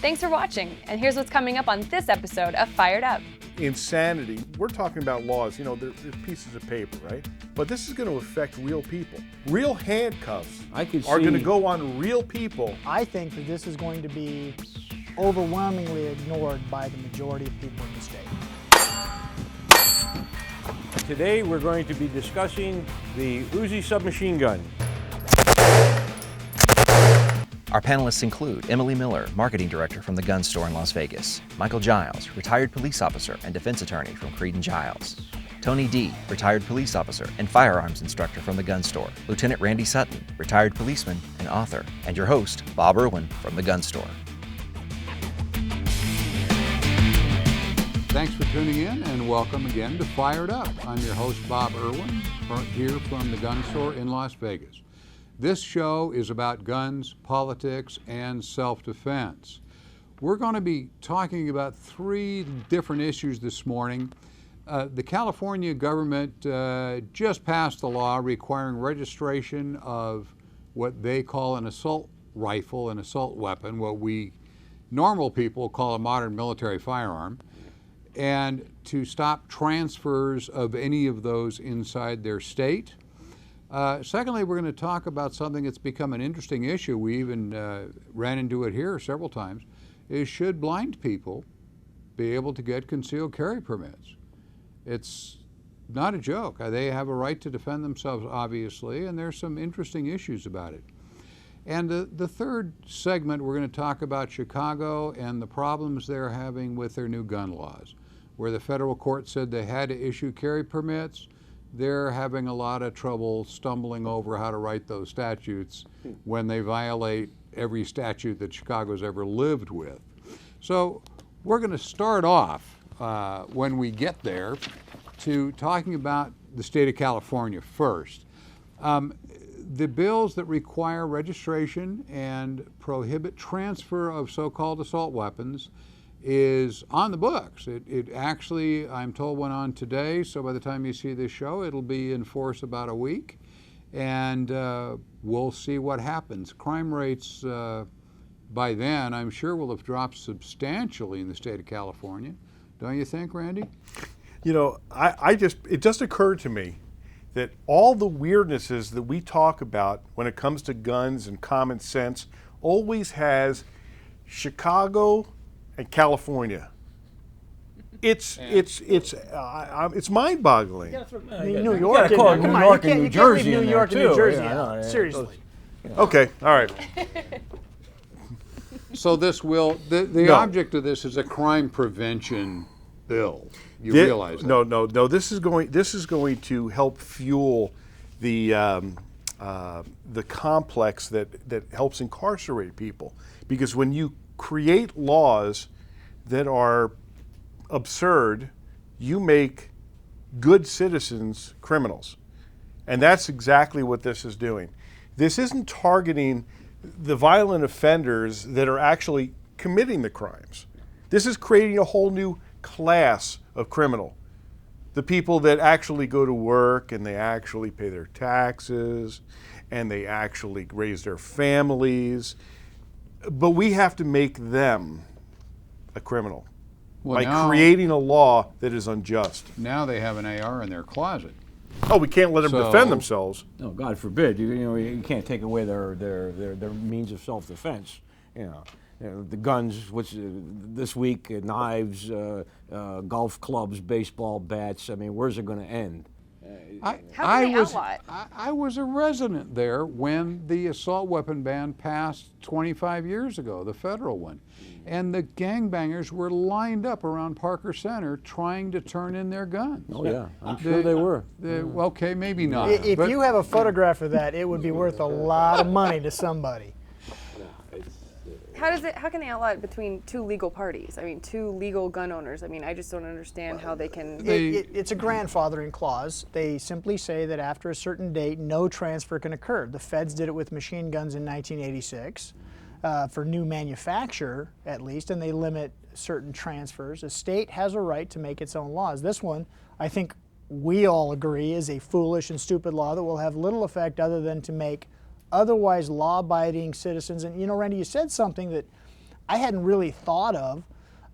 Thanks for watching, and here's what's coming up on this episode of Fired Up. Insanity. We're talking about laws, there's pieces of paper, right? But this is going to affect real people. Real handcuffs are going to go on real people. I think that this is going to be overwhelmingly ignored by the majority of people in the state. Today we're going to be discussing the Uzi submachine gun. Our panelists include Emily Miller, Marketing Director from the Gun Store in Las Vegas, Michael Giles, retired police officer and defense attorney from Creed and Giles, Tony D., retired police officer and firearms instructor from the Gun Store, Lieutenant Randy Sutton, retired policeman and author, and your host, Bob Irwin from the Gun Store. Thanks for tuning in and welcome again to Fired Up. I'm your host, Bob Irwin, here from the Gun Store in Las Vegas. This show is about guns, politics, and self-defense. We're going to be talking about three different issues this morning. The California government just passed a law requiring registration of what they call an assault rifle, an assault weapon, what we normal people call a modern military firearm, and to stop transfers of any of those inside their state. Secondly, we're going to talk about something that's become an interesting issue. We even ran into it here several times, is should blind people be able to get concealed carry permits? It's not a joke. They have a right to defend themselves, obviously, and there's some interesting issues about it. And the third segment, we're going to talk about Chicago and the problems they're having with their new gun laws, where the federal court said they had to issue carry permits. They're having a lot of trouble stumbling over how to write those statutes when they violate every statute that Chicago's ever lived with. So we're going to start off when we get there to talking about the state of California first. The bills that require registration and prohibit transfer of so-called assault weapons is on the books. It actually, I'm told, went on today, so by the time you see this show, it'll be in force about a week, and we'll see what happens. Crime rates by then, I'm sure, will have dropped substantially in the state of California. Don't you think, Randy? It just occurred to me that all the weirdnesses that we talk about when it comes to guns and common sense always has Chicago and California. It's mind-boggling. New York, New York and New Jersey. New York and New Jersey. Seriously. Okay, all right. So this will, the object of this is a crime prevention bill. You realize that? No. This is going to help fuel the complex that helps incarcerate people. Because when you create laws that are absurd, you make good citizens criminals. And that's exactly what this is doing. This isn't targeting the violent offenders that are actually committing the crimes. This is creating a whole new class of criminal. The people that actually go to work and they actually pay their taxes and they actually raise their families. But we have to make them a criminal by creating a law that is unjust. Now they have an AR in their closet. Oh, we can't let them defend themselves. No, God forbid. You can't take away their means of self-defense. The guns, which this week, knives, golf clubs, baseball bats. I mean, where's it going to end? I was a resident there when the assault weapon ban passed 25 years ago, the federal one. And the gangbangers were lined up around Parker Center trying to turn in their guns. Oh yeah, I'm sure they were. Okay, maybe not. If you have a photograph of that, it would be worth a lot of money to somebody. How can they outlaw it between two legal parties? I mean, two legal gun owners. I mean, I just don't understand how they can. It's a grandfathering clause. They simply say that after a certain date, no transfer can occur. The feds did it with machine guns in 1986 for new manufacture, at least, and they limit certain transfers. A state has a right to make its own laws. This one, I think we all agree, is a foolish and stupid law that will have little effect other than to make otherwise law-abiding citizens. And Randy, you said something that I hadn't really thought of,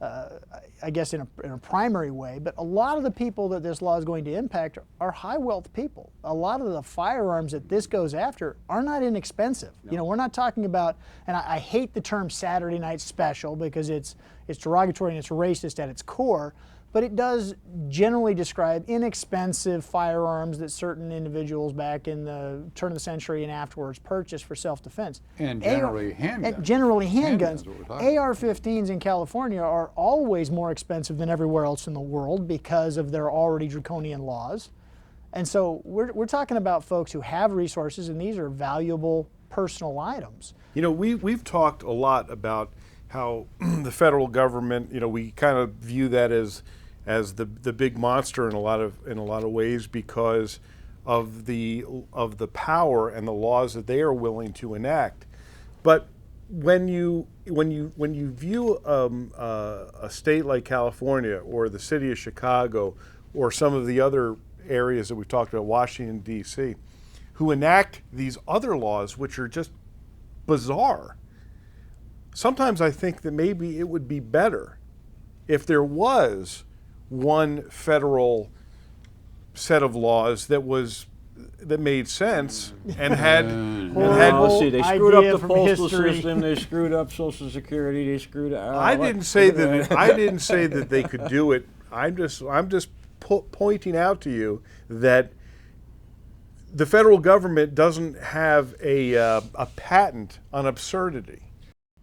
I guess in a primary way, but a lot of the people that this law is going to impact are high wealth people. A lot of the firearms that this goes after are not inexpensive. No. You know, we're not talking about, and I hate the term Saturday night special because it's derogatory and it's racist at its core, but it does generally describe inexpensive firearms that certain individuals back in the turn of the century and afterwards purchased for self-defense. And generally handguns. Generally handguns. Handguns, AR-15s in California are always more expensive than everywhere else in the world because of their already draconian laws. And so we're talking about folks who have resources, and these are valuable personal items. You know, we've talked a lot about how the federal government, you know, we kind of view that as the big monster in a lot of ways because of the power and the laws that they are willing to enact. But when you view a state like California or the city of Chicago or some of the other areas that we've talked about, Washington D.C., who enact these other laws which are just bizarre, sometimes I think that maybe it would be better if there was one federal set of laws that made sense and had let's see, they screwed up idea the from postal history. system, they screwed up Social Security, they screwed up. I didn't say that they could do it. I'm just pointing out to you that the federal government doesn't have a patent on absurdity.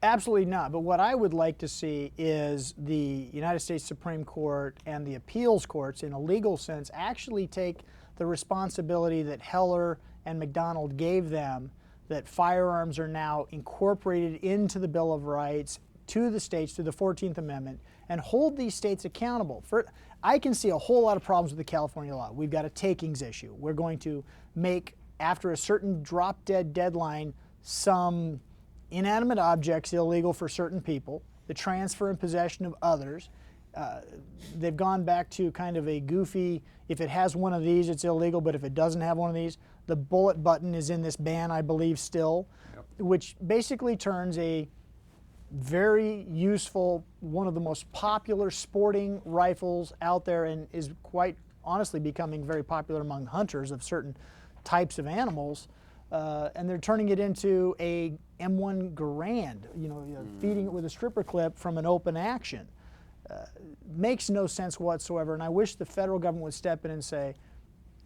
Absolutely not. But what I would like to see is the United States Supreme Court and the appeals courts, in a legal sense, actually take the responsibility that Heller and McDonald gave them, that firearms are now incorporated into the Bill of Rights to the states, to the 14th Amendment, and hold these states accountable. I can see a whole lot of problems with the California law. We've got a takings issue. We're going to make, after a certain drop-dead deadline, some inanimate objects illegal for certain people, the transfer and possession of others. They've gone back to kind of a goofy, if it has one of these, it's illegal, but if it doesn't have one of these, the bullet button is in this ban, I believe, still, which basically turns a very useful, one of the most popular sporting rifles out there, and is quite honestly becoming very popular among hunters of certain types of animals. And they're turning it into a M1 Garand, feeding it with a stripper clip from an open action. Makes no sense whatsoever, and I wish the federal government would step in and say,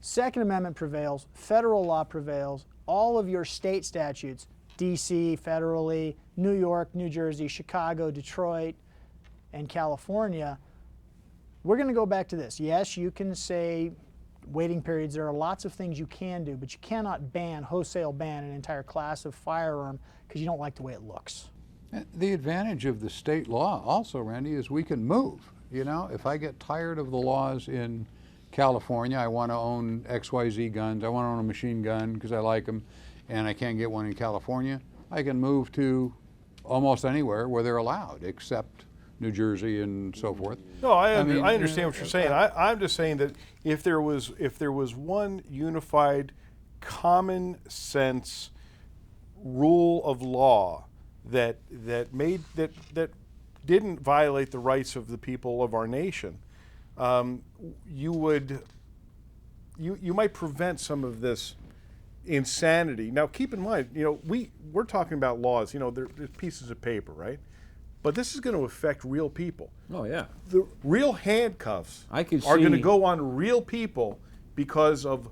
Second Amendment prevails, federal law prevails, all of your state statutes, DC federally, New York, New Jersey, Chicago, Detroit, and California, we're going to go back to this. Yes, you can say waiting periods, there are lots of things you can do, but you cannot wholesale ban an entire class of firearm because you don't like the way it looks. The advantage of the state law also, Randy, is we can move. You know, if I get tired of the laws in California, I want to own XYZ guns, I want to own a machine gun because I like them, and I can't get one in California, I can move to almost anywhere where they're allowed, except New Jersey and so forth. No, I understand what you're saying. I'm just saying that if there was one unified, common sense rule of law that didn't violate the rights of the people of our nation, you might prevent some of this insanity. Now, keep in mind, we're talking about laws. They're pieces of paper, right? But this is going to affect real people. Oh yeah. The real handcuffs are going to go on real people because of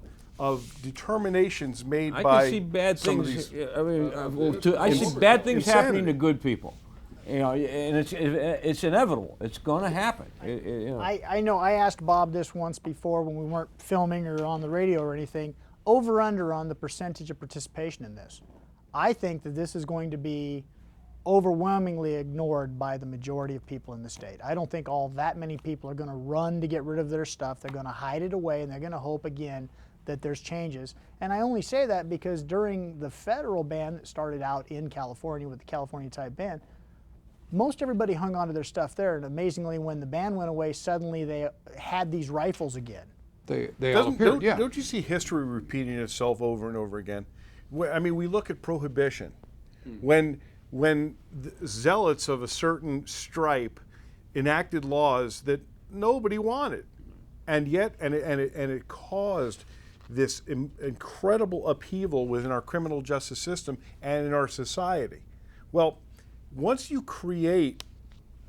determinations made by. I can see bad things. I see bad things happening to good people. And it's inevitable. It's going to happen. I know. I asked Bob this once before when we weren't filming or on the radio or anything. Over under on the percentage of participation in this. I think that this is going to be overwhelmingly ignored by the majority of people in the state. I don't think all that many people are going to run to get rid of their stuff. They're going to hide it away, and they're going to hope again that there's changes. And I only say that because during the federal ban that started out in California with the California type ban, most everybody hung on to their stuff there, and amazingly when the ban went away, suddenly they had these rifles again. They all appeared, yeah. Don't you see history repeating itself over and over again? I mean, we look at prohibition. When when the zealots of a certain stripe enacted laws that nobody wanted, and yet it caused this incredible upheaval within our criminal justice system and in our society. Well, once you create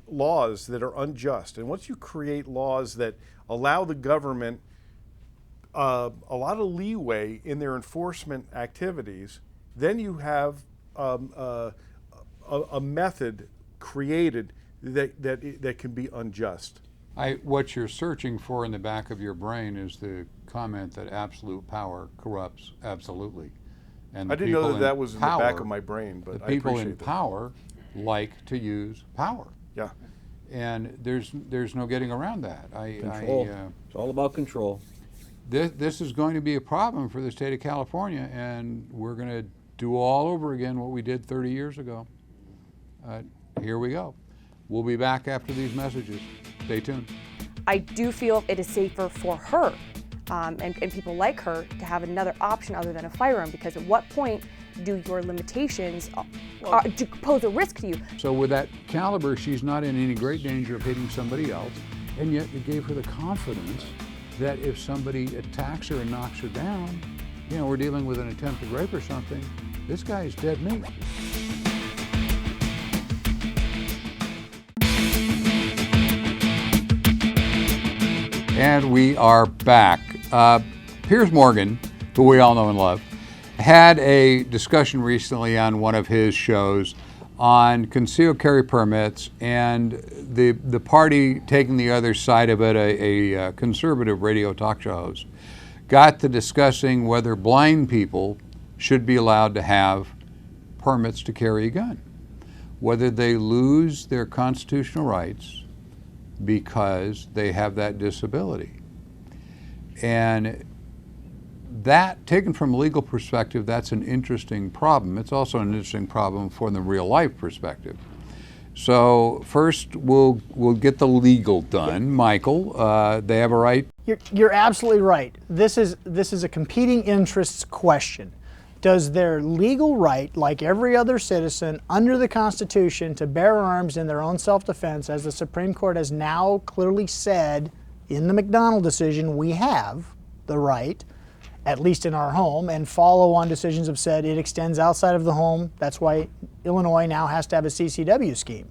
laws that are unjust, and once you create laws that allow the government a lot of leeway in their enforcement activities, then you have a method created that can be unjust. What you're searching for in the back of your brain is the comment that absolute power corrupts absolutely. And I didn't know that was in the back of my brain, but the I people appreciate in that. power like to use power, Yeah. and there's no getting around that. Control. It's all about control. This is going to be a problem for the state of California, and we're going to do all over again what we did 30 years ago. Here we go. We'll be back after these messages. Stay tuned. I do feel it is safer for her and people like her to have another option other than a firearm, because at what point do your limitations pose a risk to you? So with that caliber, she's not in any great danger of hitting somebody else, and yet it gave her the confidence that if somebody attacks her and knocks her down, you know, we're dealing with an attempted rape or something, this guy is dead meat. And we are back. Piers Morgan, who we all know and love, had a discussion recently on one of his shows on concealed carry permits, and the party taking the other side of it, a conservative radio talk show host, got to discussing whether blind people should be allowed to have permits to carry a gun, whether they lose their constitutional rights because they have that disability. And that, taken from a legal perspective, that's an interesting problem. It's also an interesting problem from the real life perspective. So first, we'll get the legal done. Michael, they have a right. You're absolutely right. This is a competing interests question. Does their legal right, like every other citizen under the Constitution, to bear arms in their own self-defense, as the Supreme Court has now clearly said in the McDonald decision, we have the right, at least in our home, and follow-on decisions have said it extends outside of the home. That's why Illinois now has to have a CCW scheme.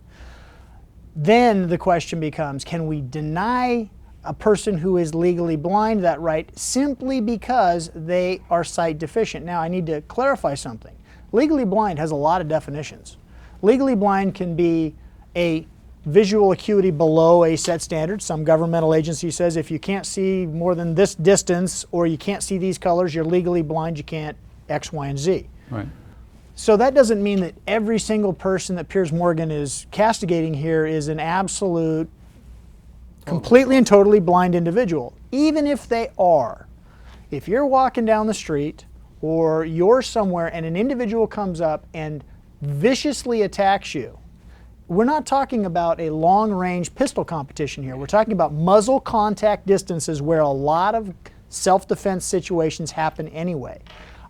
Then the question becomes, can we deny a person who is legally blind that right simply because they are sight deficient? Now, I need to clarify something. Legally blind has a lot of definitions. Legally blind can be a visual acuity below a set standard. Some governmental agency says if you can't see more than this distance or you can't see these colors, you're legally blind, you can't X, Y, and Z. Right. So that doesn't mean that every single person that Piers Morgan is castigating here is an absolute, completely and totally blind individual. Even if they are, if you're walking down the street or you're somewhere and an individual comes up and viciously attacks you, we're not talking about a long-range pistol competition here. We're talking about muzzle contact distances where a lot of self-defense situations happen anyway.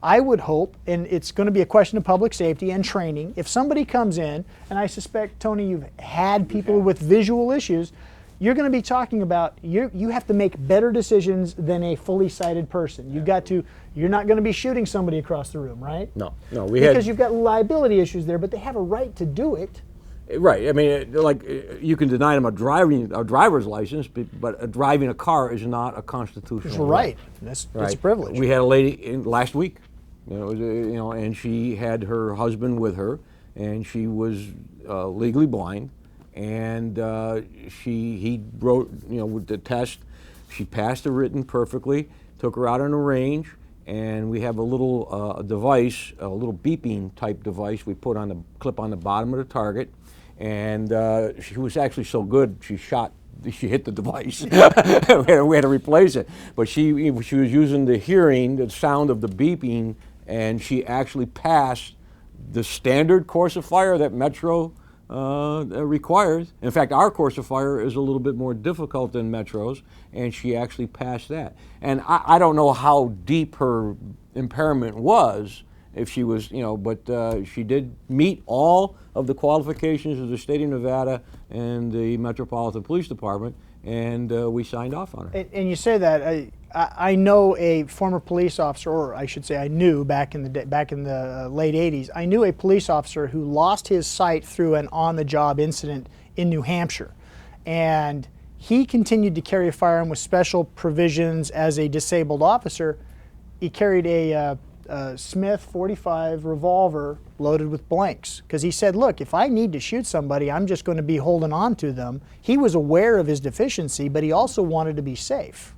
I would hope, and it's going to be a question of public safety and training, if somebody comes in, and I suspect, Tony, you've had people with visual issues, you're going to be talking about you have to make better decisions than a fully sighted person. You're not going to be shooting somebody across the room, right? No, because you've got liability issues there, but they have a right to do it. Right. I mean, like you can deny them a driver's license, but driving a car is not a constitutional right. That's a privilege. We had a lady last week, and she had her husband with her, and she was legally blind, and he wrote, with the test, she passed the written perfectly, took her out on a range, and we have a little device, a little beeping type device we put on the clip on the bottom of the target. And she was actually so good, she hit the device. we had to replace it. But she was using the sound of the beeping, and she actually passed the standard course of fire that Metro requires. In fact, our course of fire is a little bit more difficult than Metro's, and she actually passed that. And I don't know how deep her impairment was, if she was, but she did meet all of the qualifications of the state of Nevada and the Metropolitan Police Department, and we signed off on her. And you say that I know a former police officer, or I should say, I knew back in the late '80s. I knew a police officer who lost his sight through an on-the-job incident in New Hampshire, and he continued to carry a firearm with special provisions as a disabled officer. He carried a Smith .45 revolver loaded with blanks because he said, look, if I need to shoot somebody, I'm just going to be holding on to them. He was aware of his deficiency, but he also wanted to be safe.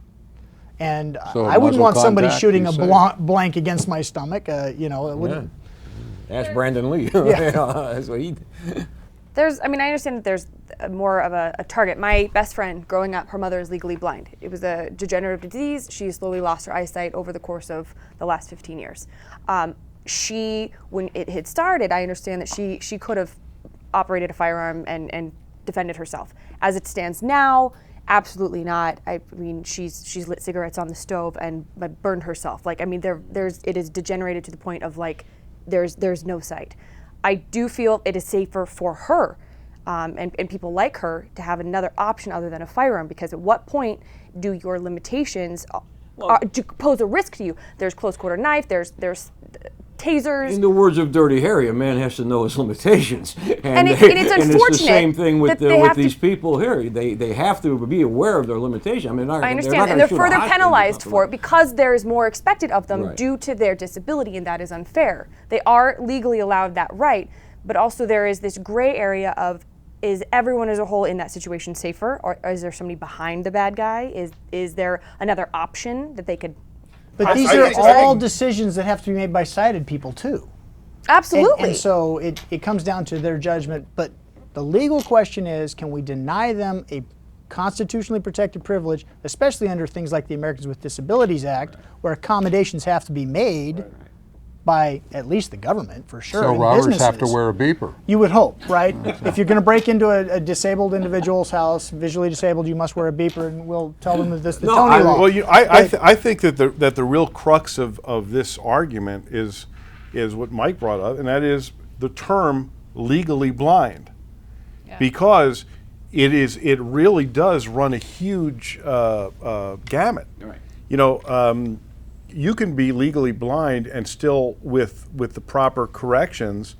And So I wouldn't muzzle want somebody contact, shooting you a say? blank against my stomach. It wouldn't. Ask Brandon Lee. Yeah. That's what he. I understand that there's more of a target. My best friend, growing up, her mother is legally blind. It was a degenerative disease. She slowly lost her eyesight over the course of the last 15 years. When it had started, I understand that she could have operated a firearm and defended herself. As it stands now, absolutely not. I mean, she's lit cigarettes on the stove and burned herself. It is degenerated to the point of there's no sight. I do feel it is safer for her and people like her to have another option other than a firearm, because at what point do your limitations pose a risk to you? There's close quarter knife, there's tasers. In the words of Dirty Harry, a man has to know his limitations. And it's unfortunate. And it's the same thing with that these people here. They have to be aware of their limitation. I mean, I understand, and they're further penalized for it because there is more expected of them due to their disability, and that is unfair. They are legally allowed that right, but also there is this gray area of, is everyone as a whole in that situation safer, or is there somebody behind the bad guy? Is there another option that they could? But these are all decisions that have to be made by sighted people too. Absolutely. And so it comes down to their judgment. But the legal question is, can we deny them a constitutionally protected privilege, especially under things like the Americans with Disabilities Act, where accommodations have to be made by at least the government, for sure. So and robbers have to businesses. wear a beeper. You would hope, right? If you're going to break into a disabled individual's house, visually disabled, you must wear a beeper, and we'll tell them that this is the Tony law. Well, I think that the real crux of this argument is what Mike brought up, and that is the term legally blind, because it really does run a huge gamut. Right. You can be legally blind and still, with the proper corrections,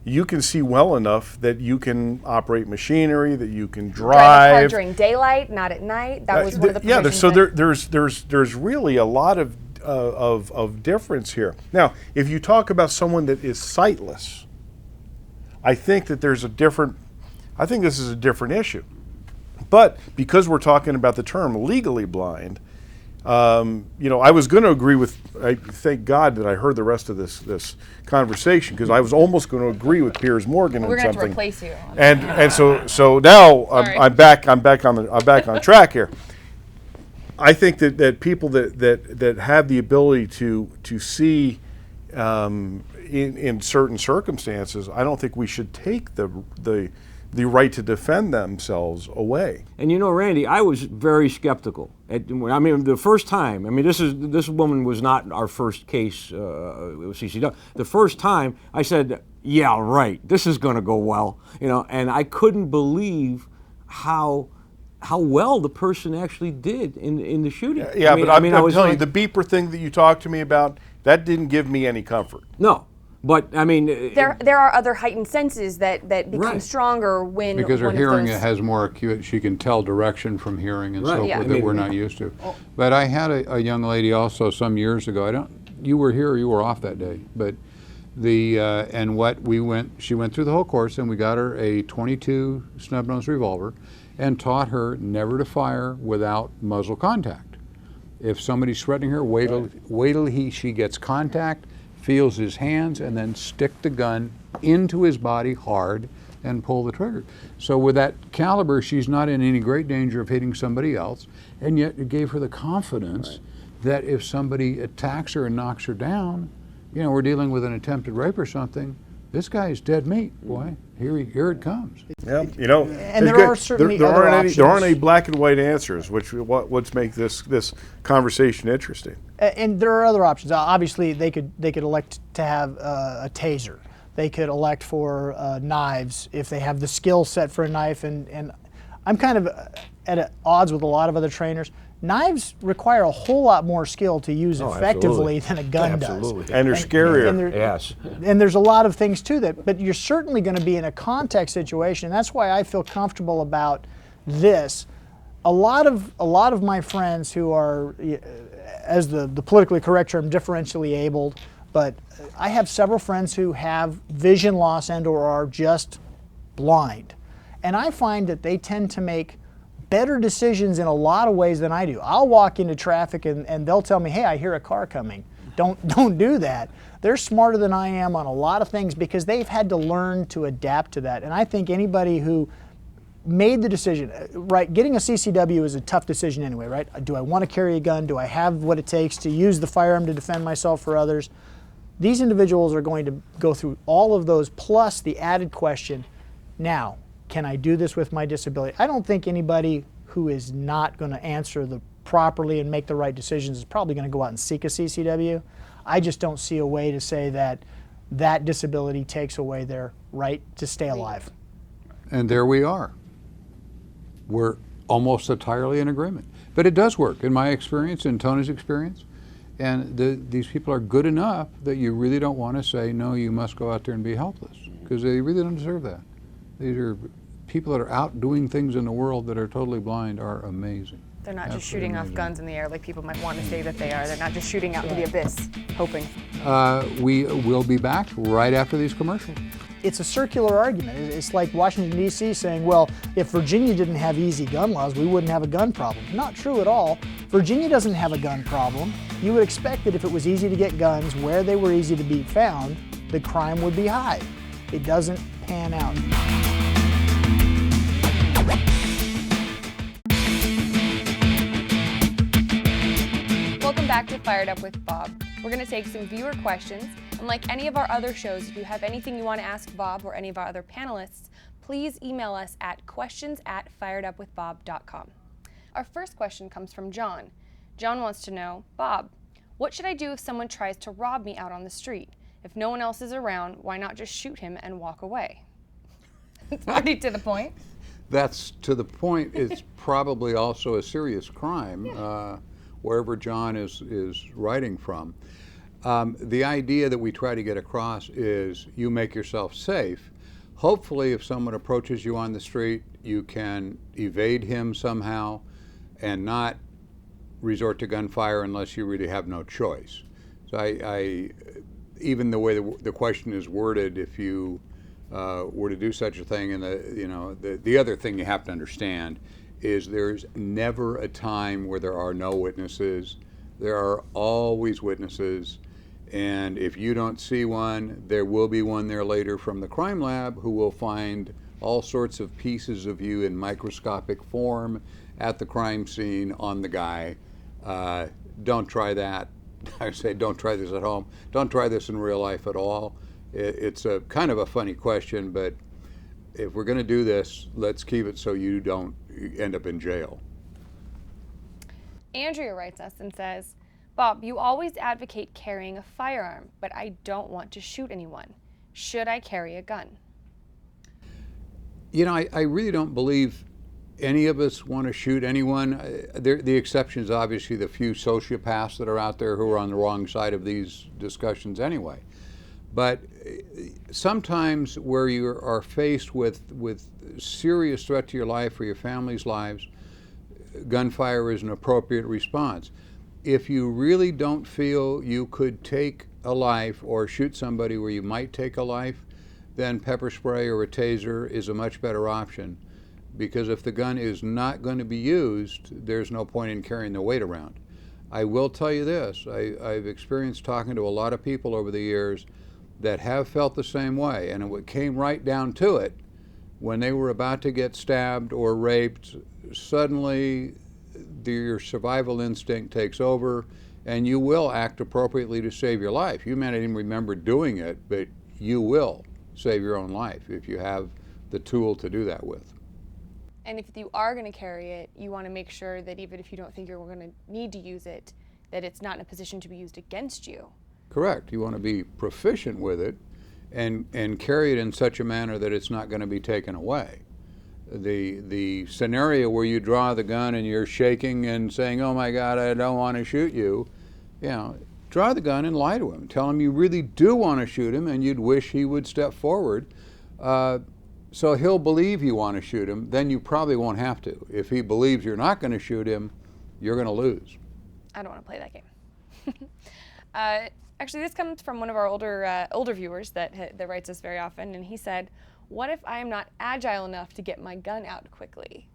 you can see well enough that you can operate machinery, that you can drive. Drive a car during daylight, not at night. That was one of the provisions. So there's really a lot of difference here. Now, if you talk about someone that is sightless, I think that this is a different issue. But because we're talking about the term legally blind, I was going to agree with. Thank God that I heard the rest of this conversation, because I was almost going to agree with Piers Morgan on something. We're going to replace you. And so now I'm back on track here. I think that people that have the ability to see in certain circumstances, I don't think we should take the right to defend themselves away. And Randy, I was very skeptical. The first time, this woman was not our first case with CCW. The first time I said, yeah, right, this is going to go well, and I couldn't believe how well the person actually did in the shooting. Yeah, but I'm telling you, the beeper thing that you talked to me about, that didn't give me any comfort. No. But there are other heightened senses that become stronger when because her hearing has more acute. She can tell direction from hearing and so forth that we're not used to. But I had a young lady also some years ago. You were here or you were off that day, but she went through the whole course, and we got her a .22 snub-nose revolver, and taught her never to fire without muzzle contact. If somebody's threatening her, wait till she gets contact, feels his hands, and then stick the gun into his body hard and pull the trigger. So with that caliber, she's not in any great danger of hitting somebody else, and yet it gave her the confidence that if somebody attacks her and knocks her down, we're dealing with an attempted rape or something, this guy is dead meat, boy. Here it comes. Yeah, and there are certainly there other aren't options. there aren't any black and white answers, which make this conversation interesting. And there are other options. Obviously, they could elect to have a taser. They could elect for knives if they have the skill set for a knife. And I'm kind of at odds with a lot of other trainers. Knives require a whole lot more skill to use effectively than a gun does. And they're scarier. Yes. And there's a lot of things to that, but you're certainly going to be in a context situation. And that's why I feel comfortable about this. A lot of my friends who are, as the politically correct term, differentially abled, but I have several friends who have vision loss and or are just blind. And I find that they tend to make better decisions in a lot of ways than I do. I'll walk into traffic and they'll tell me, hey, I hear a car coming. Don't do that. They're smarter than I am on a lot of things because they've had to learn to adapt to that. And I think anybody who made the decision, right, getting a CCW is a tough decision anyway, right? Do I want to carry a gun? Do I have what it takes to use the firearm to defend myself or others? These individuals are going to go through all of those plus the added question, now, can I do this with my disability? I don't think anybody who is not going to answer properly and make the right decisions is probably going to go out and seek a CCW. I just don't see a way to say that that disability takes away their right to stay alive. And there we are. We're almost entirely in agreement. But it does work, in my experience, in Tony's experience. And these people are good enough that you really don't want to say, no, you must go out there and be helpless, because they really don't deserve that. These are people that are out doing things in the world that are totally blind are amazing. They're not just shooting off guns in the air like people might want to say that they are. They're not just shooting out into the abyss, hoping. We will be back right after these commercials. It's a circular argument. It's like Washington, D.C. saying, well, if Virginia didn't have easy gun laws, we wouldn't have a gun problem. Not true at all. Virginia doesn't have a gun problem. You would expect that if it was easy to get guns where they were easy to be found, the crime would be high. It doesn't pan out. Welcome back to Fired Up with Bob. We're going to take some viewer questions, and like any of our other shows, if you have anything you want to ask Bob or any of our other panelists, please email us at questions@firedupwithbob.com. Our first question comes from John. John wants to know, Bob, what should I do if someone tries to rob me out on the street? If no one else is around, why not just shoot him and walk away? It's pretty to the point. That's to the point. It's probably also a serious crime, wherever John is writing from. The idea that we try to get across is you make yourself safe. Hopefully, if someone approaches you on the street, you can evade him somehow and not resort to gunfire unless you really have no choice. So I even the way the question is worded, if you were to do such a thing, and the other thing you have to understand is there's never a time where there are no witnesses. There are always witnesses, and if you don't see one, there will be one there later from the crime lab who will find all sorts of pieces of you in microscopic form at the crime scene on the guy. Don't try that. I say don't try this at home. Don't try this in real life at all. It's a kind of a funny question, but if we're going to do this, let's keep it so you don't end up in jail. Andrea writes us and says, Bob, you always advocate carrying a firearm, but I don't want to shoot anyone. Should I carry a gun? You know, I really don't believe any of us want to shoot anyone. The exception is obviously the few sociopaths that are out there who are on the wrong side of these discussions anyway. But sometimes where you are faced with serious threat to your life or your family's lives, gunfire is an appropriate response. If you really don't feel you could take a life or shoot somebody where you might take a life, then pepper spray or a taser is a much better option. Because if the gun is not going to be used, there's no point in carrying the weight around. I will tell you this, I've experienced talking to a lot of people over the years that have felt the same way, and it came right down to it. When they were about to get stabbed or raped, suddenly your survival instinct takes over, and you will act appropriately to save your life. You may not even remember doing it, but you will save your own life if you have the tool to do that with. And if you are going to carry it, you want to make sure that even if you don't think you're going to need to use it, that it's not in a position to be used against you. Correct. You want to be proficient with it and carry it in such a manner that it's not going to be taken away. The scenario where you draw the gun and you're shaking and saying, "Oh my God, I don't want to shoot you," draw the gun and lie to him. Tell him you really do want to shoot him and you'd wish he would step forward. So he'll believe you want to shoot him, then you probably won't have to. If he believes you're not going to shoot him, you're going to lose. I don't want to play that game. Actually, this comes from one of our older viewers that writes us very often, and he said, "What if I am not agile enough to get my gun out quickly?"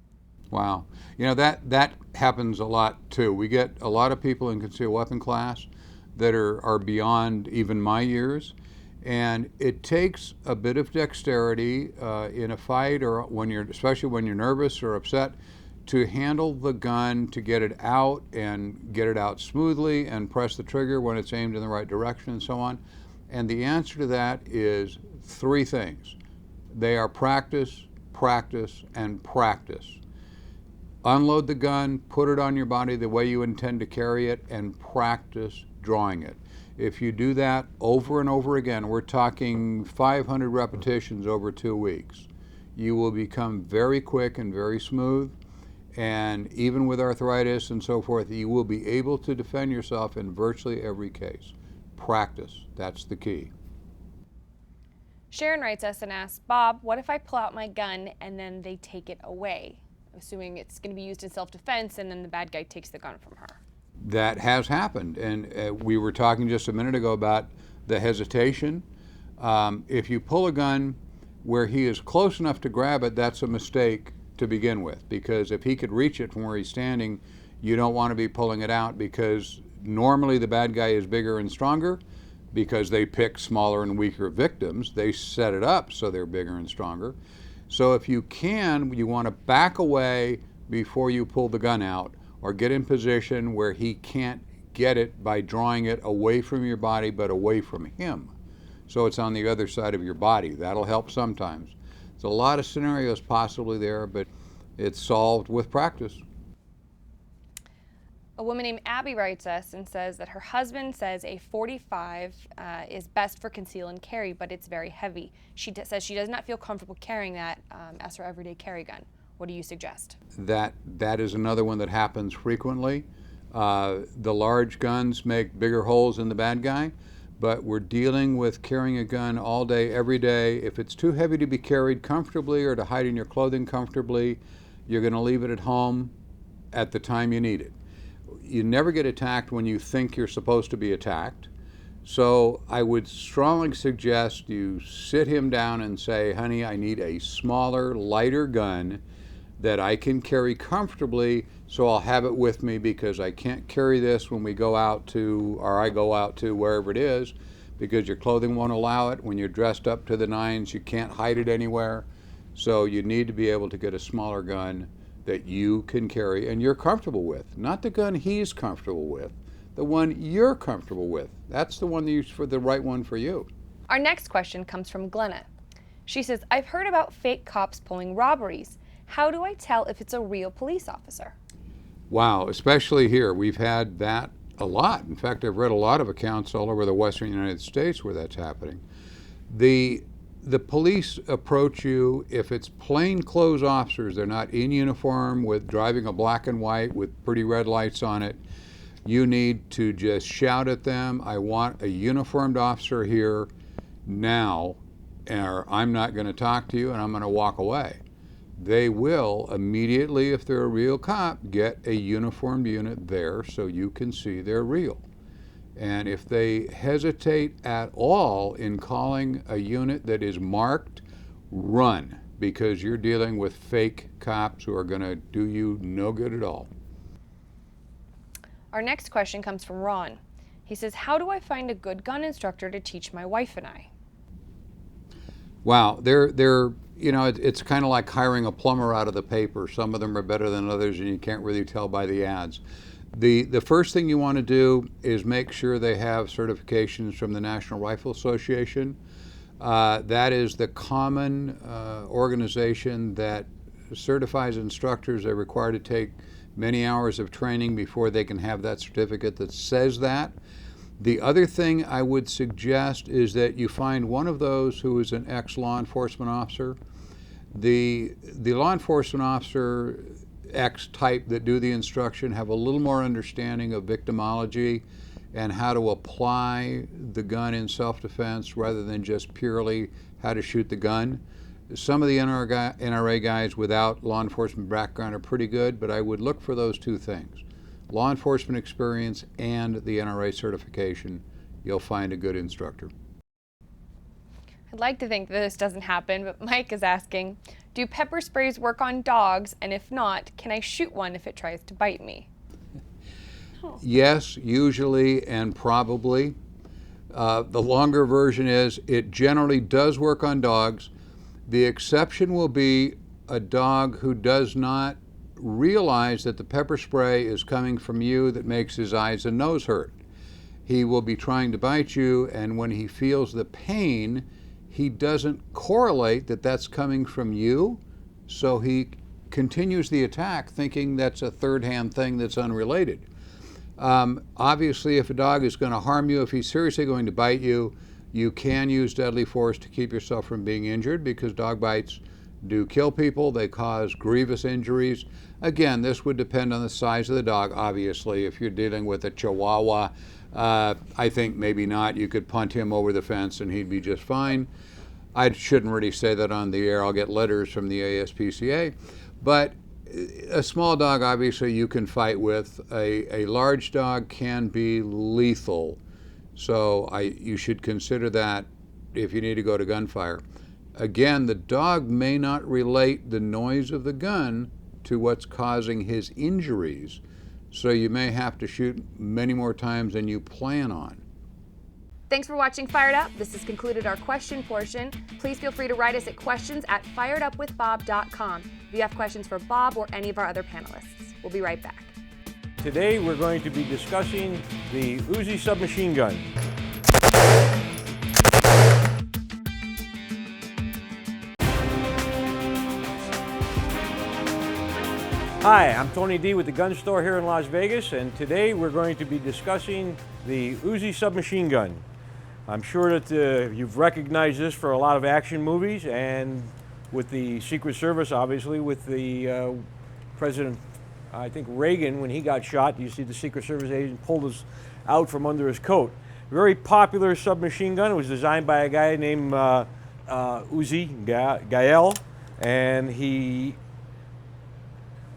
Wow. That happens a lot too. We get a lot of people in concealed weapon class that are beyond even my years. And it takes a bit of dexterity in a fight, or especially when you're nervous or upset, to handle the gun, to get it out and get it out smoothly and press the trigger when it's aimed in the right direction and so on. And the answer to that is 3 things. They are practice, practice, and practice. Unload the gun, put it on your body the way you intend to carry it, and practice drawing it. If you do that over and over again, we're talking 500 repetitions over 2 weeks, you will become very quick and very smooth. And even with arthritis and so forth, you will be able to defend yourself in virtually every case. Practice, that's the key. Sharon writes us and asks, "Bob, what if I pull out my gun and then they take it away? Assuming it's going to be used in self-defense and then the bad guy takes the gun from her." That has happened, and we were talking just a minute ago about the hesitation. If you pull a gun where he is close enough to grab it, that's a mistake to begin with, because if he could reach it from where he's standing, you don't want to be pulling it out, because normally the bad guy is bigger and stronger because they pick smaller and weaker victims. They set it up so they're bigger and stronger. So if you can, you want to back away before you pull the gun out, or get in position where he can't get it by drawing it away from your body but away from him. So it's on the other side of your body. That'll help sometimes. There's a lot of scenarios possibly there, but it's solved with practice. A woman named Abby writes us and says that her husband says a .45 is best for conceal and carry, but it's very heavy. She says she does not feel comfortable carrying that as her everyday carry gun. What do you suggest? That is another one that happens frequently. The large guns make bigger holes in the bad guy, but we're dealing with carrying a gun all day, every day. If it's too heavy to be carried comfortably or to hide in your clothing comfortably, you're going to leave it at home at the time you need it. You never get attacked when you think you're supposed to be attacked. So I would strongly suggest you sit him down and say, "Honey, I need a smaller, lighter gun that I can carry comfortably, so I'll have it with me, because I can't carry this when we go out to, or I go out to wherever it is, because your clothing won't allow it. When you're dressed up to the nines, you can't hide it anywhere. So you need to be able to get a smaller gun that you can carry and you're comfortable with. Not the gun he's comfortable with, the one you're comfortable with. That's the one for the right one for you." Our next question comes from Glenna. She says, "I've heard about fake cops pulling robberies. How do I tell if it's a real police officer?" Wow, especially here. We've had that a lot. In fact, I've read a lot of accounts all over the western United States where that's happening. The police approach you if it's plainclothes officers. They're not in uniform with driving a black and white with pretty red lights on it. You need to just shout at them, "I want a uniformed officer here now, or I'm not going to talk to you and I'm going to walk away." They will immediately, if they're a real cop, get a uniformed unit there so you can see they're real. And if they hesitate at all in calling a unit that is marked, run, because you're dealing with fake cops who are going to do you no good at all. Our next question comes from Ron. He says, "How do I find a good gun instructor to teach my wife and I?" Wow, it's kind of like hiring a plumber out of the paper. Some of them are better than others, and you can't really tell by the ads. The first thing you want to do is make sure they have certifications from the National Rifle Association. That is the common organization that certifies instructors. They're required to take many hours of training before they can have that certificate that says that. The other thing I would suggest is that you find one of those who is an ex-law enforcement officer. The law enforcement officer X type that do the instruction have a little more understanding of victimology and how to apply the gun in self-defense rather than just purely how to shoot the gun. Some of the NRA guys without law enforcement background are pretty good, but I would look for those two things: law enforcement experience and the NRA certification. You'll find a good instructor. I'd like to think that this doesn't happen, but Mike is asking, do pepper sprays work on dogs? And if not, can I shoot one if it tries to bite me? Yes, usually and probably. The longer version is it generally does work on dogs. The exception will be a dog who does not realize that the pepper spray is coming from you that makes his eyes and nose hurt. He will be trying to bite you, and when he feels the pain, he doesn't correlate that that's coming from you, so he continues the attack thinking that's a third-hand thing that's unrelated. Obviously, if a dog is going to harm you, if he's seriously going to bite you, you can use deadly force to keep yourself from being injured, because dog bites do kill people. They cause grievous injuries. Again, this would depend on the size of the dog, obviously. If you're dealing with a Chihuahua, I think maybe not. You could punt him over the fence and he'd be just fine. I shouldn't really say that on the air. I'll get letters from the ASPCA. But a small dog, obviously, you can fight with. A large dog can be lethal. So you should consider that if you need to go to gunfire. Again, the dog may not relate the noise of the gun to what's causing his injuries. So you may have to shoot many more times than you plan on. Thanks for watching Fired Up. This has concluded our question portion. Please feel free to write us at questions@firedupwithbob.com if you have questions for Bob or any of our other panelists. We'll be right back. Today we're going to be discussing the Uzi submachine gun. Hi, I'm Tony D with the Gun Store here in Las Vegas, and today we're going to be discussing the Uzi submachine gun. I'm sure that you've recognized this for a lot of action movies, and with the Secret Service, obviously, with the President, I think Reagan, when he got shot, you see the Secret Service agent pulled us out from under his coat. Very popular submachine gun. It was designed by a guy named Uzi Giles, and he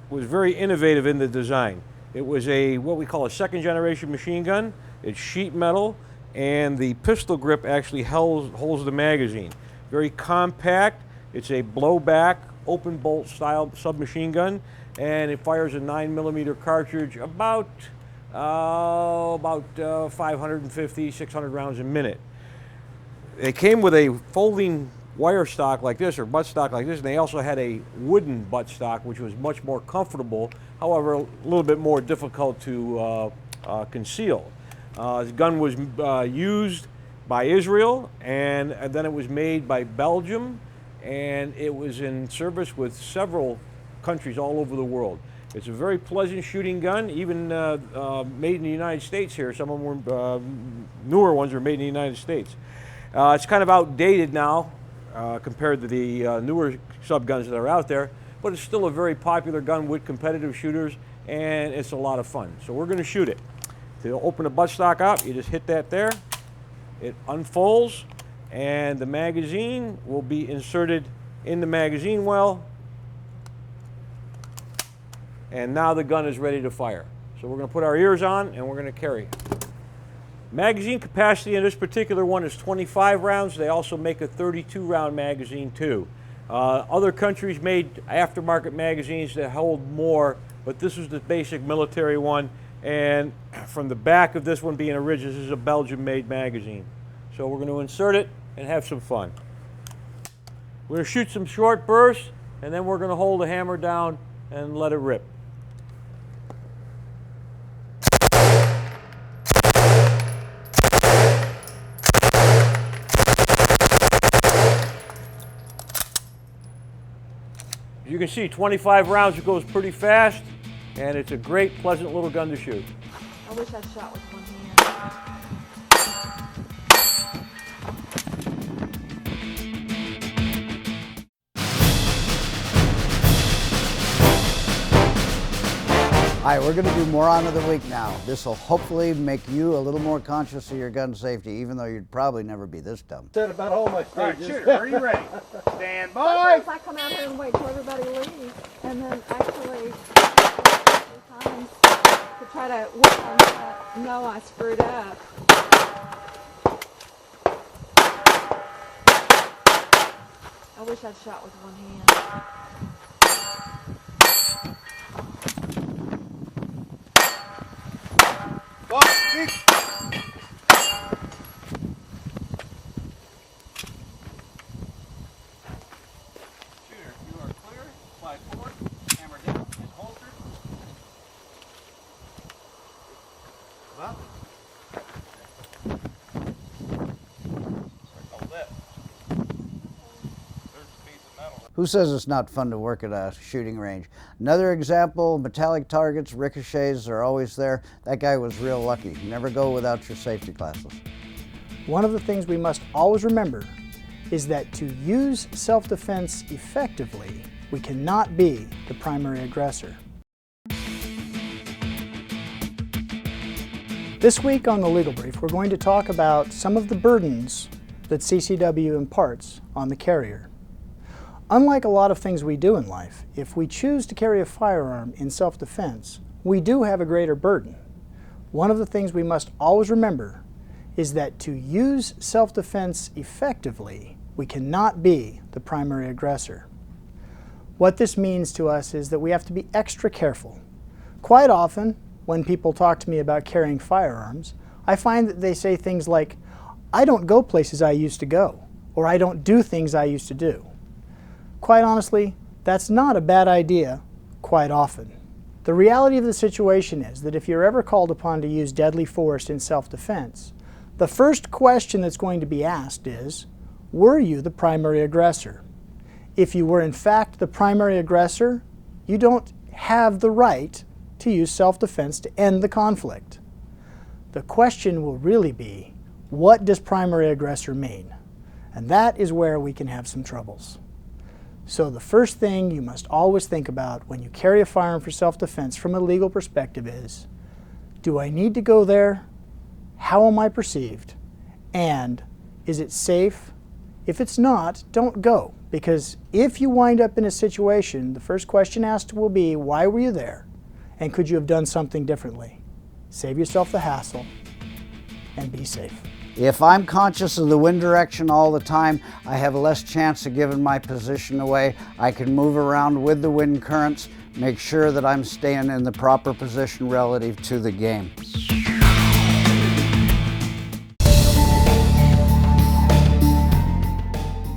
was very innovative in the design. It was what we call a second generation machine gun. It's sheet metal, and the pistol grip actually holds the magazine. Very compact. It's a blowback, open bolt style submachine gun, and it fires a 9mm cartridge about 550, 600 rounds a minute. It came with a folding wire stock like this, or butt stock like this, and they also had a wooden butt stock, which was much more comfortable, however a little bit more difficult to conceal. The gun was used by Israel, and then it was made by Belgium, and it was in service with several countries all over the world. It's a very pleasant shooting gun, even made in the United States here. Some of them were, newer ones are made in the United States. It's kind of outdated now compared to the newer subguns that are out there, but it's still a very popular gun with competitive shooters, and it's a lot of fun. So we're going to shoot it. To open the buttstock up, you just hit that there. It unfolds, and the magazine will be inserted in the magazine well. And now the gun is ready to fire. So we're going to put our ears on, and we're going to carry. Magazine capacity in this particular one is 25 rounds. They also make a 32-round magazine too. Other countries made aftermarket magazines that hold more, but this is the basic military one. And from the back of this one being original, this is a Belgium-made magazine. So we're going to insert it and have some fun. We're going to shoot some short bursts, and then we're going to hold the hammer down and let it rip. You can see 25 rounds, it goes pretty fast, and it's a great, pleasant little gun to shoot. I wish I shot with one hand. All right, we're going to do Moron of the Week now. This will hopefully make you a little more conscious of your gun safety, even though you'd probably never be this dumb. Said about all my stages. All right, shooter, are you ready? Stand by. Sometimes I come out here and wait till everybody leaves, and then actually times to try to work on that. No, I screwed up. I wish I'd shot with one hand. Who says it's not fun to work at a shooting range? Another example, metallic targets, ricochets are always there. That guy was real lucky. Never go without your safety classes. One of the things we must always remember is that to use self-defense effectively, we cannot be the primary aggressor. This week on the Legal Brief, we're going to talk about some of the burdens that CCW imparts on the carrier. Unlike a lot of things we do in life, if we choose to carry a firearm in self-defense, we do have a greater burden. One of the things we must always remember is that to use self-defense effectively, we cannot be the primary aggressor. What this means to us is that we have to be extra careful. Quite often, when people talk to me about carrying firearms, I find that they say things like, "I don't go places I used to go," or "I don't do things I used to do." Quite honestly, that's not a bad idea quite often. The reality of the situation is that if you're ever called upon to use deadly force in self-defense, the first question that's going to be asked is, were you the primary aggressor? If you were in fact the primary aggressor, you don't have the right to use self-defense to end the conflict. The question will really be, what does primary aggressor mean? And that is where we can have some troubles. So the first thing you must always think about when you carry a firearm for self-defense from a legal perspective is, do I need to go there? How am I perceived? And is it safe? If it's not, don't go. Because if you wind up in a situation, the first question asked will be, why were you there? And could you have done something differently? Save yourself the hassle and be safe. If I'm conscious of the wind direction all the time, I have less chance of giving my position away. I can move around with the wind currents, make sure that I'm staying in the proper position relative to the game.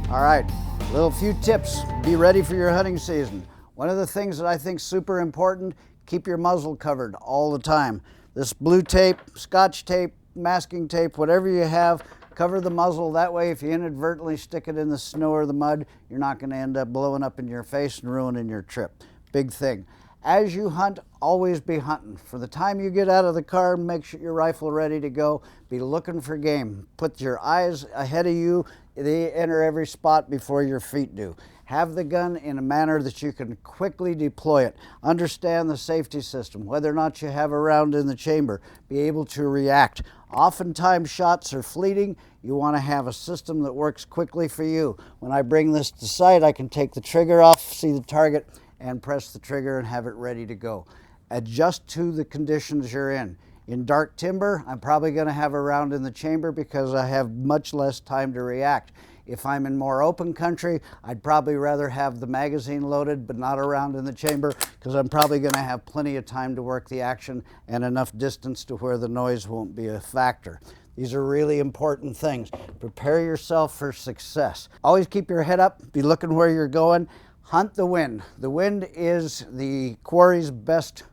All right, little few tips. Be ready for your hunting season. One of the things that I think is super important, keep your muzzle covered all the time. This blue tape, Scotch tape, masking tape, whatever you have, cover the muzzle. That way if you inadvertently stick it in the snow or the mud, you're not going to end up blowing up in your face and ruining your trip. Big thing. As you hunt, always be hunting. For the time you get out of the car, make sure your rifle ready to go. Be looking for game. Put your eyes ahead of you. They enter every spot before your feet do. Have the gun in a manner that you can quickly deploy it. Understand the safety system, whether or not you have a round in the chamber. Be able to react. Oftentimes shots are fleeting. You want to have a system that works quickly for you. When I bring this to sight, I can take the trigger off, see the target, and press the trigger and have it ready to go. Adjust to the conditions you're in. In dark timber, I'm probably going to have a round in the chamber because I have much less time to react. If I'm in more open country, I'd probably rather have the magazine loaded but not a round in the chamber because I'm probably going to have plenty of time to work the action and enough distance to where the noise won't be a factor. These are really important things. Prepare yourself for success. Always keep your head up, be looking where you're going. Hunt the wind. The wind is the quarry's best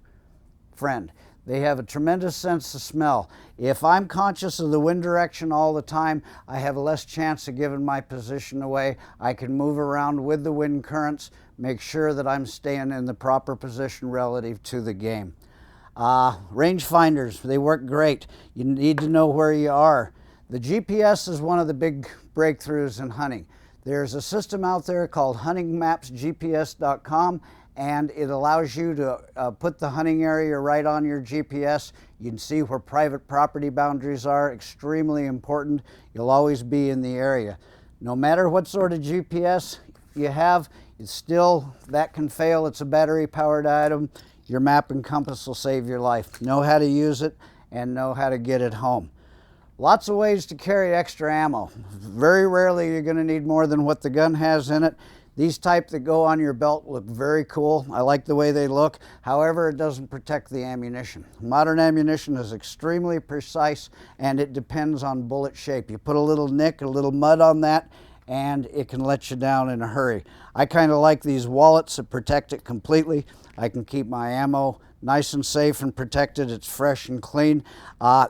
friend. They have a tremendous sense of smell. If I'm conscious of the wind direction all the time, I have less chance of giving my position away. I can move around with the wind currents, make sure that I'm staying in the proper position relative to the game. Rangefinders, they work great. You need to know where you are. The GPS is one of the big breakthroughs in hunting. There's a system out there called huntingmapsgps.com, and it allows you to put the hunting area right on your GPS. You can see where private property boundaries are, extremely important. You'll always be in the area. No matter what sort of GPS you have, it's still, that can fail. It's a battery powered item. Your map and compass will save your life. Know how to use it and know how to get it home. Lots of ways to carry extra ammo. Very rarely you're going to need more than what the gun has in it. These type that go on your belt look very cool. I like the way they look. However, it doesn't protect the ammunition. Modern ammunition is extremely precise, and it depends on bullet shape. You put a little nick, a little mud on that, and it can let you down in a hurry. I kind of like these wallets that protect it completely. I can keep my ammo nice and safe and protected. It's fresh and clean.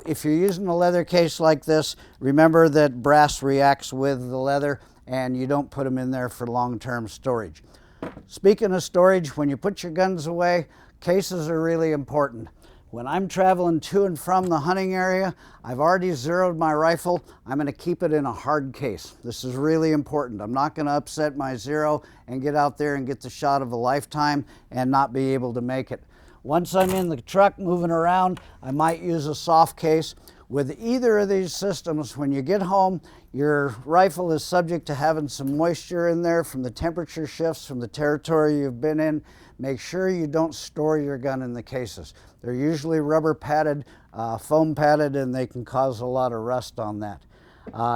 If you're using a leather case like this, remember that brass reacts with the leather, and you don't put them in there for long-term storage. Speaking of storage, when you put your guns away, cases are really important. When I'm traveling to and from the hunting area, I've already zeroed my rifle. I'm going to keep it in a hard case. This is really important. I'm not going to upset my zero and get out there and get the shot of a lifetime and not be able to make it. Once I'm in the truck moving around, I might use a soft case. With either of these systems, when you get home, your rifle is subject to having some moisture in there from the temperature shifts from the territory you've been in. Make sure you don't store your gun in the cases. They're usually rubber padded, foam padded, and they can cause a lot of rust on that.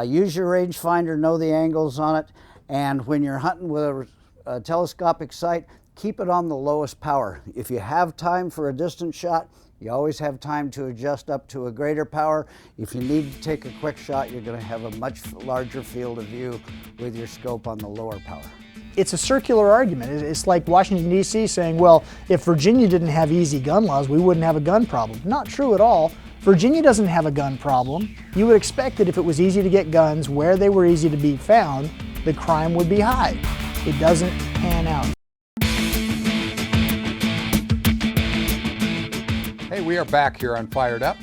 Use your rangefinder, know the angles on it, and when you're hunting with a telescopic sight, keep it on the lowest power. If you have time for a distance shot, you always have time to adjust up to a greater power. If you need to take a quick shot, you're going to have a much larger field of view with your scope on the lower power. It's a circular argument. It's like Washington, D.C. saying, well, if Virginia didn't have easy gun laws, we wouldn't have a gun problem. Not true at all. Virginia doesn't have a gun problem. You would expect that if it was easy to get guns where they were easy to be found, the crime would be high. It doesn't pan out. Hey, we are back here on Fired Up.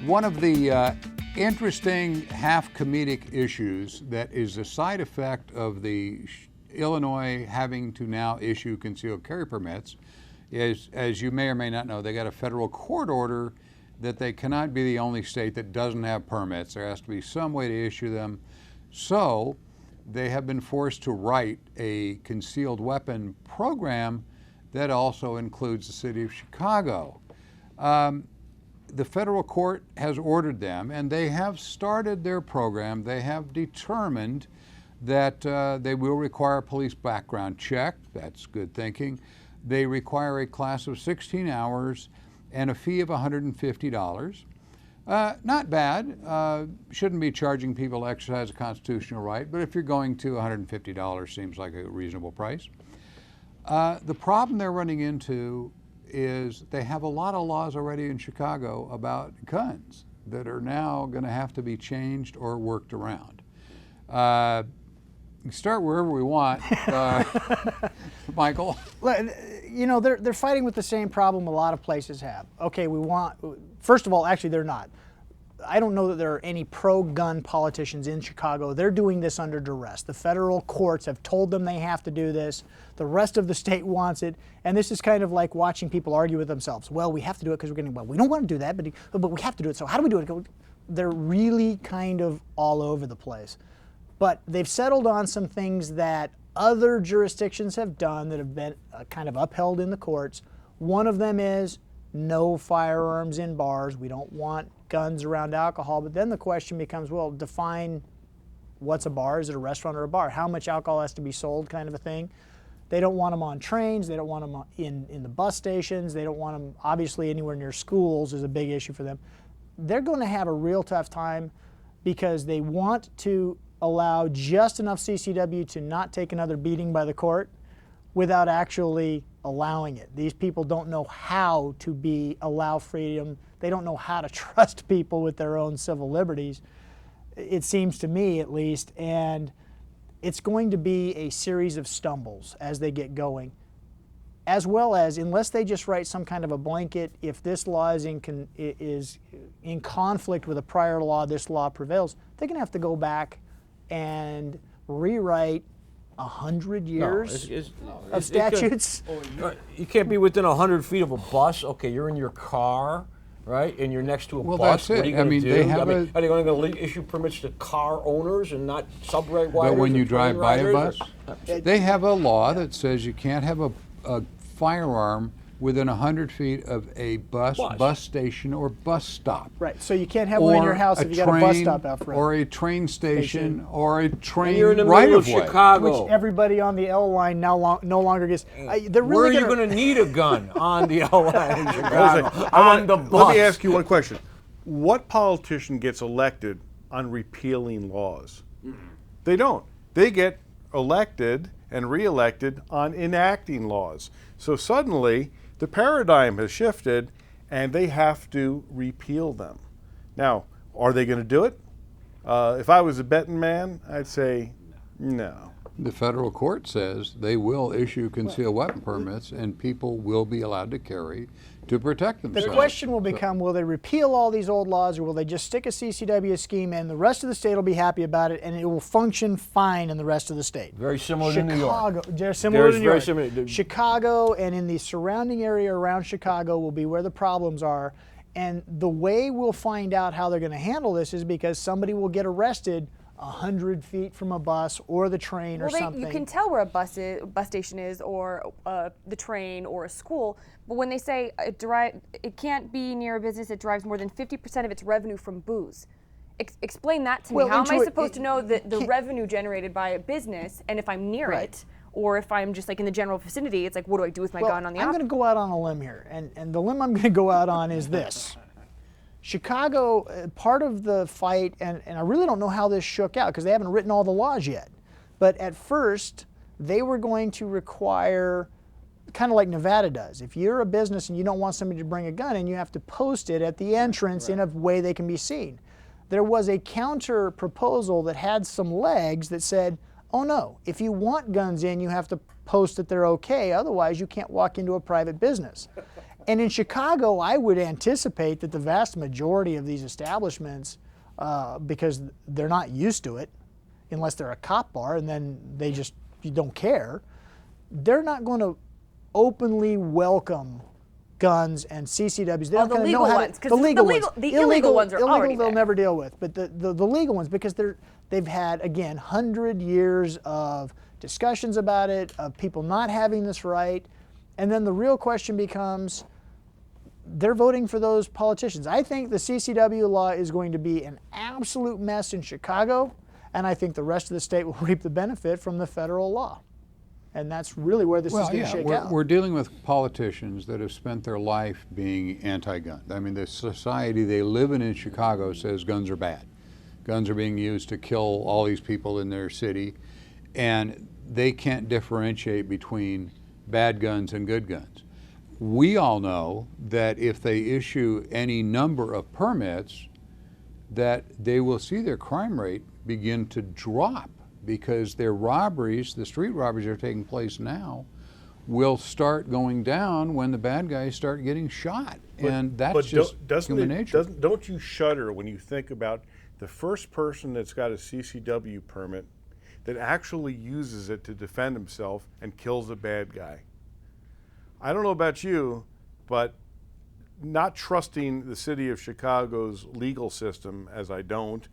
One of the interesting half-comedic issues that is a side effect of the Illinois having to now issue concealed carry permits is, as you may or may not know, they got a federal court order that they cannot be the only state that doesn't have permits. There has to be some way to issue them. So they have been forced to write a concealed weapon program that also includes the city of Chicago. The federal court has ordered them, and they have started their program. They have determined that they will require a police background check. That's good thinking. They require a class of 16 hours and a fee of $150. Not bad. Shouldn't be charging people to exercise a constitutional right, but if you're going to, $150 seems like a reasonable price. The problem they're running into is they have a lot of laws already in Chicago about guns that are now going to have to be changed or worked around. We can start wherever we want. Michael? You know, they're fighting with the same problem a lot of places have. Okay, first of all, actually they're not. I don't know that there are any pro-gun politicians in Chicago. They're doing this under duress. The federal courts have told them they have to do this. The rest of the state wants it. And this is kind of like watching people argue with themselves. Well, we have to do it because we're getting, well, we don't want to do that, but we have to do it. So how do we do it? They're really kind of all over the place. But they've settled on some things that other jurisdictions have done that have been kind of upheld in the courts. One of them is no firearms in bars. We don't want guns around alcohol. But then the question becomes, well, define what's a bar. Is it a restaurant or a bar? How much alcohol has to be sold, kind of a thing. They don't want them on trains. They don't want them in the bus stations. They don't want them, obviously, anywhere near schools is a big issue for them. They're going to have a real tough time because they want to allow just enough CCW to not take another beating by the court without actually allowing it. These people don't know how to allow freedom. They don't know how to trust people with their own civil liberties, it seems to me at least. And it's going to be a series of stumbles as they get going, as well as, unless they just write some kind of a blanket, if this law is in conflict with a prior law, this law prevails, they're going to have to go back and rewrite 100 years of statutes. You can't be within 100 feet of a bus. Okay, you're in your car, right, and you're next to a Well, bus. that's it. What are you I going mean, to do? they have are they going to issue permits to car owners and not subway riders? But when you and drive train by a riders? bus, they have a law that says you can't have a firearm within 100 feet of a bus station, or bus stop. Right, so you can't have one in your house if you got a bus stop out front. Or a train station, or a train you're in the right middle of of way. Chicago. Which everybody on the L line now no longer gets. They're Where really are you going to need a gun on the L line in Chicago? On the bus. Let me ask you one question. What politician gets elected on repealing laws? They don't. They get elected and reelected on enacting laws. So suddenly, the paradigm has shifted, and they have to repeal them. Now, are they going to do it? If I was a betting man, I'd say no. The federal court says they will issue concealed weapon permits, and people will be allowed to carry to protect themselves. The question will become, will they repeal all these old laws, or will they just stick a CCW scheme in, the rest of the state will be happy about it, and it will function fine in the rest of the state? Very similar to New York. They're similar to New York. Similar. Chicago and in the surrounding area around Chicago will be where the problems are, and the way we'll find out how they're going to handle this is because somebody will get arrested 100 feet from a bus or the train or something. You can tell where a bus station is, or the train, or a school. But when they say it can't be near a business that derives more than 50% of its revenue from booze, explain that to me. How am I supposed to know the revenue generated by a business, and if I'm near it, or if I'm just like in the general vicinity, it's like, what do I do with my gun on the I'm going to go out on a limb here, and the limb I'm going to go out on is this. Chicago, part of the fight, and I really don't know how this shook out because they haven't written all the laws yet, but at first they were going to require, kind of like Nevada does, if you're a business and you don't want somebody to bring a gun in, you have to post it at the entrance in a way they can be seen. There was a counter proposal that had some legs that said, oh no, if you want guns in, you have to post that they're okay, otherwise you can't walk into a private business. And in Chicago, I would anticipate that the vast majority of these establishments, because they're not used to it, unless they're a cop bar and then you don't care, they're not going to openly welcome guns and CCWs. They're not going to know how to. The illegal ones are already they'll never deal with, but the legal ones, because they've had, again, 100 years of discussions about it, of people not having this right, and then the real question becomes, they're voting for those politicians. I think the CCW law is going to be an absolute mess in Chicago, and I think the rest of the state will reap the benefit from the federal law. And that's really where this is going to shake out. We're dealing with politicians that have spent their life being anti-gun. I mean, the society they live in Chicago says guns are bad. Guns are being used to kill all these people in their city, and they can't differentiate between bad guns and good guns. We all know that if they issue any number of permits, that they will see their crime rate begin to drop, because their robberies, the street robberies that are taking place now, will start going down when the bad guys start getting shot. And that's just human nature. Don't you shudder when you think about the first person that's got a CCW permit that actually uses it to defend himself and kills a bad guy? I don't know about you, but not trusting the city of Chicago's legal system, as I don't,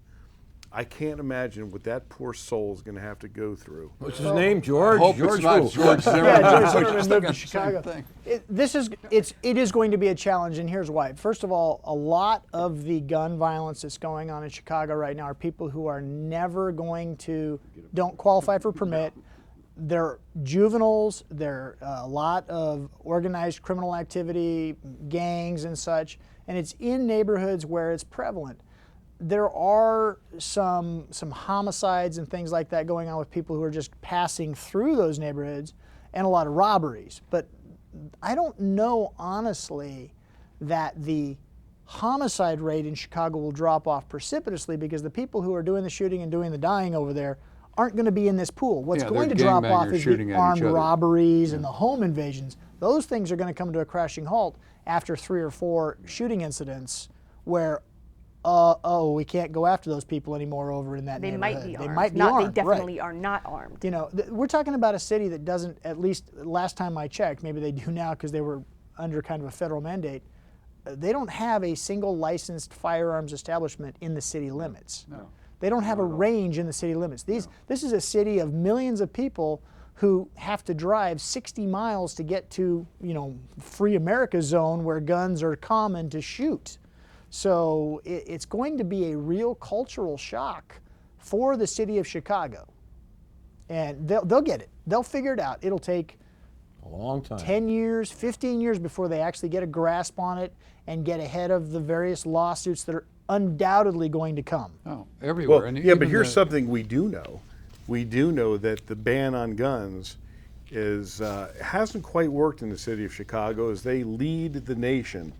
I can't imagine what that poor soul is going to have to go through. What's his name? George? Hope it's not George Zimmerman. Yeah, George Zimmerman moved to Chicago. It is going to be a challenge, and here's why. First of all, a lot of the gun violence that's going on in Chicago right now are people who are never don't qualify for permit. They're juveniles, they're a lot of organized criminal activity, gangs and such, and it's in neighborhoods where it's prevalent. There are some homicides and things like that going on with people who are just passing through those neighborhoods, and a lot of robberies. But I don't know, honestly, that the homicide rate in Chicago will drop off precipitously, because the people who are doing the shooting and doing the dying over there aren't going to be in this pool. What's Yeah, going to they're drop off gangbangers is shooting the at each armed other. robberies and the home invasions. Those things are going to come to a crashing halt after 3 or 4 shooting incidents where, we can't go after those people anymore over in that They neighborhood. might be They armed. might be not, armed. They right. definitely are not armed. You know, we're talking about a city that doesn't, at least last time I checked, maybe they do now because they were under kind of a federal mandate, they don't have a single licensed firearms establishment in the city limits. No. They don't have a range in the city limits. This is a city of millions of people who have to drive 60 miles to get to, you know, free America zone where guns are common to shoot. So it's going to be a real cultural shock for the city of Chicago. And they'll get it. They'll figure it out. It'll take A long time. 10 years, 15 years before they actually get a grasp on it and get ahead of the various lawsuits that are undoubtedly going to come. Oh, everywhere. Well, And yeah, but even here's the- something we do know. We do know that the ban on guns is hasn't quite worked in the city of Chicago as they lead the nation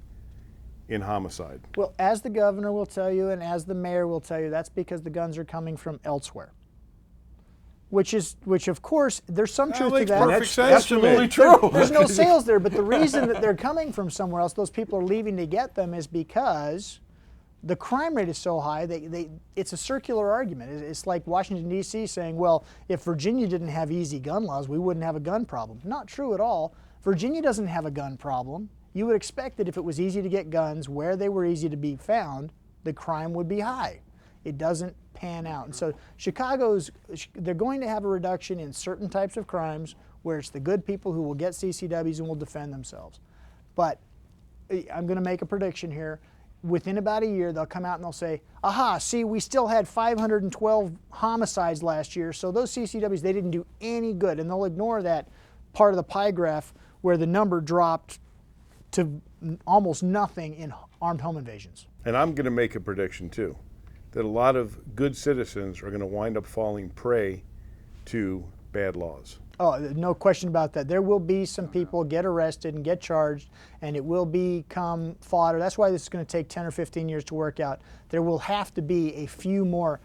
in homicide. Well, as the governor will tell you and as the mayor will tell you, that's because the guns are coming from elsewhere. Which of course, there's some truth to makes that. perfect sense. Absolutely true. There's no sales there, but the reason that they're coming from somewhere else, those people are leaving to get them, is because the crime rate is so high. It's a circular argument. It's like Washington, D.C. saying, well, if Virginia didn't have easy gun laws, we wouldn't have a gun problem. Not true at all. Virginia doesn't have a gun problem. You would expect that if it was easy to get guns where they were easy to be found, the crime would be high. It doesn't pan out. And so they're going to have a reduction in certain types of crimes where it's the good people who will get CCWs and will defend themselves. But I'm going to make a prediction here. Within about a year, they'll come out and they'll say, aha, see, we still had 512 homicides last year, so those CCWs, they didn't do any good. And they'll ignore that part of the pie graph where the number dropped to almost nothing in armed home invasions. And I'm going to make a prediction too, that a lot of good citizens are going to wind up falling prey to bad laws. Oh, no question about that. There will be some people get arrested and get charged, and it will become fodder. That's why this is going to take 10 or 15 years to work out. There will have to be a few more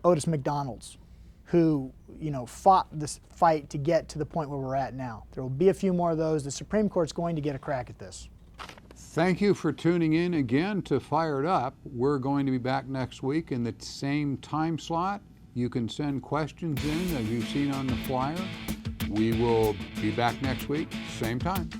Otis McDonalds who, you know, fought this fight to get to the point where we're at now. There will be a few more of those. The Supreme Court's going to get a crack at this. Thank you for tuning in again to Fired Up. We're going to be back next week in the same time slot. You can send questions in as you've seen on the flyer. We will be back next week, same time.